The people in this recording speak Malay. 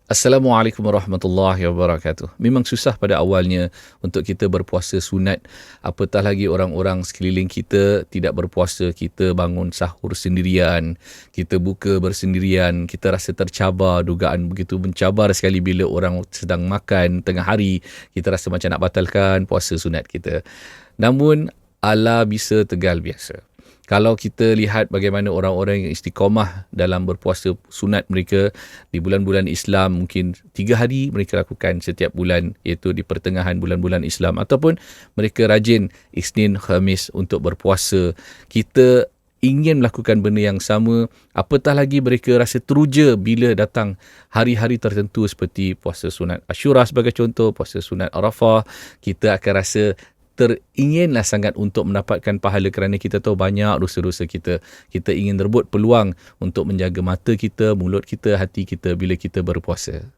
Assalamualaikum warahmatullahi wabarakatuh. Memang susah pada awalnya untuk kita berpuasa sunat. Apatah lagi orang-orang sekeliling kita tidak berpuasa. Kita bangun sahur sendirian, kita buka bersendirian, kita rasa tercabar, dugaan begitu mencabar sekali bila orang sedang makan tengah hari. Kita rasa macam nak batalkan puasa sunat kita. Namun, Allah bisa tegal biasa. Kalau kita lihat bagaimana orang-orang yang istiqamah dalam berpuasa sunat mereka di bulan-bulan Islam, mungkin 3 hari mereka lakukan setiap bulan, iaitu di pertengahan bulan-bulan Islam, ataupun mereka rajin Isnin, Khamis untuk berpuasa. Kita ingin melakukan benda yang sama, apatah lagi mereka rasa teruja bila datang hari-hari tertentu seperti puasa sunat Ashura sebagai contoh, puasa sunat Arafah. Kita akan rasa teringinlah sangat untuk mendapatkan pahala kerana kita tahu banyak dosa-dosa kita. Kita ingin rebut peluang untuk menjaga mata kita, mulut kita, hati kita bila kita berpuasa.